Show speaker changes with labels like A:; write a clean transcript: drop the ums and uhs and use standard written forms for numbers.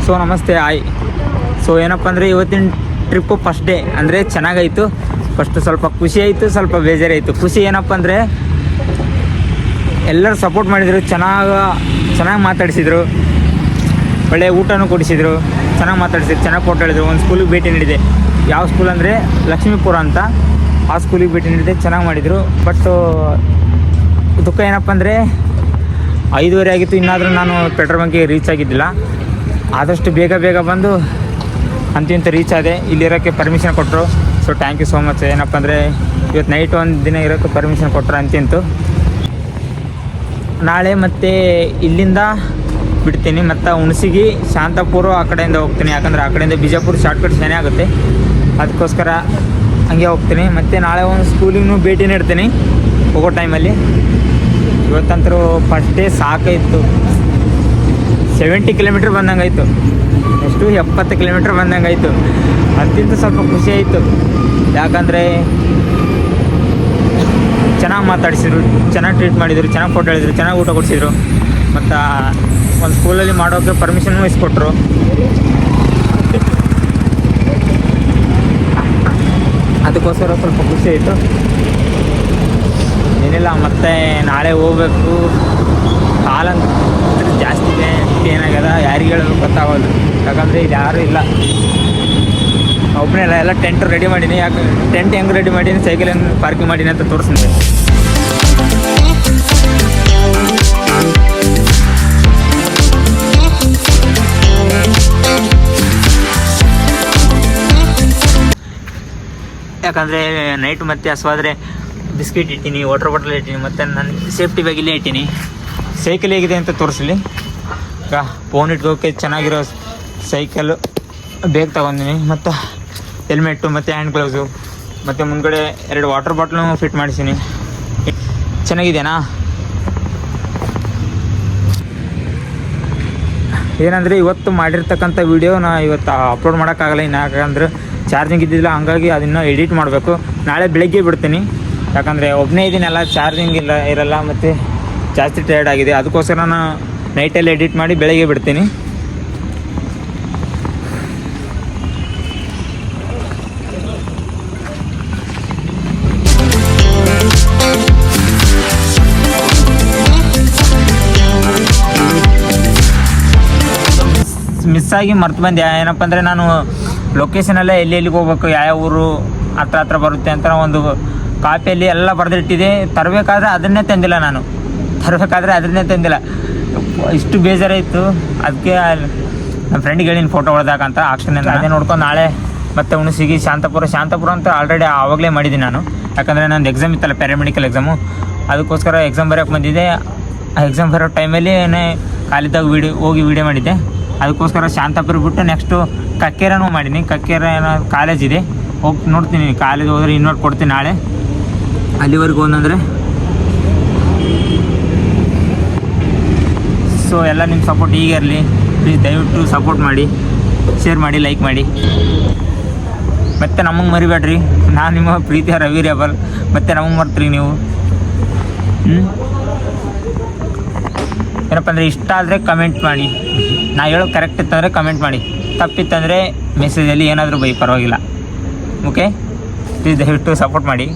A: So ನಮಸ್ತೆ ಆಯ್. So ಏನಪ್ಪ ಅಂದರೆ ಇವತ್ತಿನ ಟ್ರಿಪ್ಪು ಫಸ್ಟ್ ಡೇ ಅಂದರೆ ಚೆನ್ನಾಗಾಯಿತು. ಫಸ್ಟು ಸ್ವಲ್ಪ ಖುಷಿ ಆಯಿತು, ಸ್ವಲ್ಪ ಬೇಜಾರಾಯಿತು. ಖುಷಿ ಏನಪ್ಪ ಅಂದರೆ ಎಲ್ಲರೂ ಸಪೋರ್ಟ್ ಮಾಡಿದರು, ಚೆನ್ನಾಗಿ ಮಾತಾಡಿಸಿದರು, ಒಳ್ಳೆಯ ಊಟನೂ ಕೊಡಿಸಿದರು, ಚೆನ್ನಾಗಿ ಮಾತಾಡಿಸಿದ್ರು, ಚೆನ್ನಾಗಿ ಫೋಟೋ ಹೇಳಿದ್ರು. ಒಂದು ಸ್ಕೂಲಿಗೆ ಭೇಟಿ ನೀಡಿದೆ. ಯಾವ ಸ್ಕೂಲ್ ಅಂದರೆ ಲಕ್ಷ್ಮೀಪುರ ಅಂತ, ಆ ಸ್ಕೂಲಿಗೆ ಭೇಟಿ ನೀಡಿದೆ. ಚೆನ್ನಾಗಿ ಮಾಡಿದರು. ಬಟ್ ದುಃಖ ಏನಪ್ಪ ಅಂದರೆ 5:30 ಆಗಿತ್ತು, ಇನ್ನಾದರೂ ನಾನು ಪೆಟ್ರೋಲ್ ಬಂಕಿಗೆ ರೀಚ್ ಆಗಿದ್ದಿಲ್ಲ. ಆದಷ್ಟು ಬೇಗ ಬಂದು ಇಂತ ರೀಚ್ ಆದೆ. ಇಲ್ಲಿರೋಕ್ಕೆ ಪರ್ಮಿಷನ್ ಕೊಟ್ಟರು. So thank you so much. ಏನಪ್ಪ ಅಂದರೆ ಇವತ್ತು ನೈಟ್ ಒಂದು ದಿನ ಇರೋಕ್ಕೆ ಪರ್ಮಿಷನ್ ಕೊಟ್ಟರು ಅಂತಿಂತು. ನಾಳೆ ಮತ್ತೆ ಇಲ್ಲಿಂದ ಬಿಡ್ತೀನಿ, ಮತ್ತು ಹುಣಸಿಗೆ ಶಾಂತಾಪುರ ಆ ಕಡೆಯಿಂದ ಹೋಗ್ತೀನಿ. ಯಾಕಂದರೆ ಆ ಕಡೆಯಿಂದ ಬಿಜಾಪುರ ಶಾರ್ಟ್ಕಟ್ ಚೆನ್ನಾಗಿ ಆಗುತ್ತೆ, ಅದಕ್ಕೋಸ್ಕರ ಹಂಗೆ ಹೋಗ್ತೀನಿ. ಮತ್ತು ನಾಳೆ ಒಂದು ಸ್ಕೂಲಿಗೂ ಭೇಟಿ ನೀಡ್ತೀನಿ ಹೋಗೋ ಟೈಮಲ್ಲಿ. ಇವತ್ತಂತರೂ ಫಸ್ಟ್ ಡೇ ಸಾಕಾಯಿತು. 70 ಕಿಲೋಮೀಟ್ರ್ ಬಂದಂಗಾಯಿತು, ಎಷ್ಟು 70 ಕಿಲೋಮೀಟ್ರ್ ಬಂದಂಗಾಯಿತು. ಅಂತಿಂತ ಸ್ವಲ್ಪ ಖುಷಿ ಆಯಿತು. ಯಾಕಂದರೆ ಚೆನ್ನಾಗಿ ಮಾತಾಡಿಸಿದ್ರು, ಚೆನ್ನಾಗಿ ಟ್ರೀಟ್ ಮಾಡಿದರು, ಚೆನ್ನಾಗಿ ಫೋಟೋ ಹೇಳಿದ್ರು, ಚೆನ್ನಾಗಿ ಊಟ ಕೊಡಿಸಿದ್ರು. ಮತ್ತು ಒಂದು ಸ್ಕೂಲಲ್ಲಿ ಮಾಡೋಕ್ಕೆ ಪರ್ಮಿಷನ್ ಇಸ್ಕೊಟ್ರು. ಅದಕ್ಕೋಸ್ಕರ ಸ್ವಲ್ಪ ಖುಷಿ ಆಯಿತು. ಏನಿಲ್ಲ, ಮತ್ತು ನಾಳೆ ಹೋಗ್ಬೇಕು. ಕಾಲಂತ ಜಾಸ್ತಿ ಏನಾಗ್ಯದ, ಯಾರಿಗೆ ಹೇಳೋದು ಗೊತ್ತಾಗೋದು. ಯಾಕಂದರೆ ಇದು ಯಾರೂ ಇಲ್ಲ, ಒಬ್ಬನೇ ಇಲ್ಲ. ಎಲ್ಲ ಟೆಂಟ್ ರೆಡಿ ಮಾಡೀನಿ. ಯಾಕೆ ಟೆಂಟ್ ಹೆಂಗೆ ರೆಡಿ ಮಾಡೀನಿ, ಸೈಕಲ್ ಹೆಂಗೆ ಪಾರ್ಕಿಂಗ್ ಮಾಡೀನಿ ಅಂತ ತೋರಿಸ್ತೀನಿ. ಯಾಕಂದರೆ ನೈಟ್ ಮತ್ತೆ ಹಸುವಾದರೆ ಬಿಸ್ಕೆಟ್ ಇಟ್ಟೀನಿ, ವಾಟರ್ ಬಾಟಲ್ ಇಟ್ಟೀನಿ, ಮತ್ತು ನಾನು ಸೇಫ್ಟಿ ಬ್ಯಾಗ್ ಇಲ್ಲೇ ಇಟ್ಟೀನಿ. ಸೈಕಲ್ ಹೇಗಿದೆ ಅಂತ ತೋರಿಸಲಿ. ಈಗ ಫೋನ್ ಇಟ್ಕೋಕ್ಕೆ ಚೆನ್ನಾಗಿರೋ ಸೈಕಲ್ ಬೇಗ ತಗೊಂಡಿನಿ, ಮತ್ತು ಹೆಲ್ಮೆಟ್ಟು ಮತ್ತು ಹ್ಯಾಂಡ್ ಗ್ಲೌಸು, ಮತ್ತು ಮುಂದ್ಗಡೆ 2 ವಾಟರ್ ಬಾಟ್ಲು ಫಿಟ್ ಮಾಡಿಸೀನಿ. ಚೆನ್ನಾಗಿದೆಯಾ? ಏನಂದರೆ ಇವತ್ತು ಮಾಡಿರ್ತಕ್ಕಂಥ ವೀಡಿಯೋ ಇವತ್ತು ಅಪ್ಲೋಡ್ ಮಾಡೋಕ್ಕಾಗಲ್ಲ ಇನ್ನು, ಯಾಕಂದ್ರೆ ಚಾರ್ಜಿಂಗ್ ಇದ್ದಿಲ್ಲ. ಹಂಗಾಗಿ ಅದನ್ನು ಎಡಿಟ್ ಮಾಡಬೇಕು. ನಾಳೆ ಬೆಳಗ್ಗೆ ಬಿಡ್ತೀನಿ. ಯಾಕಂದರೆ ಒಬ್ಬನೇ ಇದ್ದೀನಲ್ಲ, ಚಾರ್ಜಿಂಗ್ ಇರಲ್ಲ, ಮತ್ತು ಜಾಸ್ತಿ ಟಯರ್ಡ್ ಆಗಿದೆ. ಅದಕ್ಕೋಸ್ಕರ ನಾನು ನೈಟಲ್ಲಿ ಎಡಿಟ್ ಮಾಡಿ ಬೆಳಗ್ಗೆ ಬಿಡ್ತೀನಿ. ಮಿಸ್ಸಾಗಿ ಮರ್ತು ಬಂದೆ. ಏನಪ್ಪ ಅಂದರೆ ನಾನು ಲೊಕೇಶನೆಲ್ಲ ಎಲ್ಲಿಗೆ ಹೋಗ್ಬೇಕು, ಯಾವ ಊರು ಹತ್ರ ಬರುತ್ತೆ ಅಂತ ಒಂದು ಕಾಪಿಯಲ್ಲಿ ಎಲ್ಲ ಬರೆದಿಟ್ಟಿದೆ. ತರಬೇಕಾದ್ರೆ ಅದನ್ನೇ ತಂದಿಲ್ಲ. ಇಷ್ಟು ಬೇಜಾರಾಯಿತು. ಅದಕ್ಕೆ ನಮ್ಮ ಫ್ರೆಂಡಿಗೆ ಹೇಳಿನಿ ಫೋಟೋ ಹೊಡೆದಾಕಂತ ಆಕ್ಷನಿಂದ. ಅದೇ ನೋಡ್ಕೊಂಡು ನಾಳೆ ಮತ್ತೆ ಹುಣಸಿಗೆ ಶಾಂತಾಪುರ ಅಂತ ಆಲ್ರೆಡಿ ಆವಾಗಲೇ ಮಾಡಿದ್ದೀನಿ ನಾನು. ಯಾಕಂದರೆ ನಂದು ಎಕ್ಸಾಮ್ ಇತ್ತಲ್ಲ, ಪ್ಯಾರಾಮೆಡಿಕಲ್ ಎಕ್ಸಾಮು. ಅದಕ್ಕೋಸ್ಕರ ಎಕ್ಸಾಮ್ ಬರೋಕ್ಕೆ ಬಂದಿದ್ದೆ. ಆ ಎಕ್ಸಾಮ್ ಬರೋ ಟೈಮಲ್ಲಿ ಕಾಲಿದ್ದಾಗ ಹೋಗಿ ವೀಡಿಯೋ ಮಾಡಿದ್ದೆ. ಅದಕ್ಕೋಸ್ಕರ ಶಾಂತಾಪುರ ಬಿಟ್ಟು ನೆಕ್ಸ್ಟು ಕಕ್ಕೇರನೂ ಮಾಡೀನಿ. ಕಕ್ಕೇರ ಕಾಲೇಜ್ ಇದೆ, ಹೋಗಿ ನೋಡ್ತೀನಿ. ಕಾಲೇಜ್ ಹೋದರೆ ಇನ್ವೈಟ್ ಕೊಡ್ತೀನಿ ನಾಳೆ. ಅಲ್ಲಿವರೆಗೂ ಒಂದಂದರೆ ಸೊ ಎಲ್ಲ ನಿಮ್ಮ ಸಪೋರ್ಟ್ ಹೀಗೆ ಇರಲಿ. ಪ್ಲೀಸ್ ದಯವಿಟ್ಟು ಸಪೋರ್ಟ್ ಮಾಡಿ, ಶೇರ್ ಮಾಡಿ, ಲೈಕ್ ಮಾಡಿ. ಮತ್ತು ನಮಗೆ ಮರಿಬೇಡ್ರಿ. ನಾನು ನಿಮ್ಮ ಪ್ರೀತಿಯ ರವಿ ರೇಬಲ್. ಮತ್ತು ನಮಗೆ ಮರ್ತೀರಿ ನೀವು. ಏನಪ್ಪ ಅಂದರೆ ಇಷ್ಟ ಆದರೆ ಕಮೆಂಟ್ ಮಾಡಿ. ನಾ ಹೇಳೋದು ಕರೆಕ್ಟ್ ಇತ್ತಂದರೆ ಕಮೆಂಟ್ ಮಾಡಿ, ತಪ್ಪಿತ್ತಂದರೆ ಮೆಸೇಜಲ್ಲಿ ಏನಾದರೂ ಬೈ, ಪರವಾಗಿಲ್ಲ. ಓಕೆ, ಪ್ಲೀಸ್ ದಯವಿಟ್ಟು ಸಪೋರ್ಟ್ ಮಾಡಿ.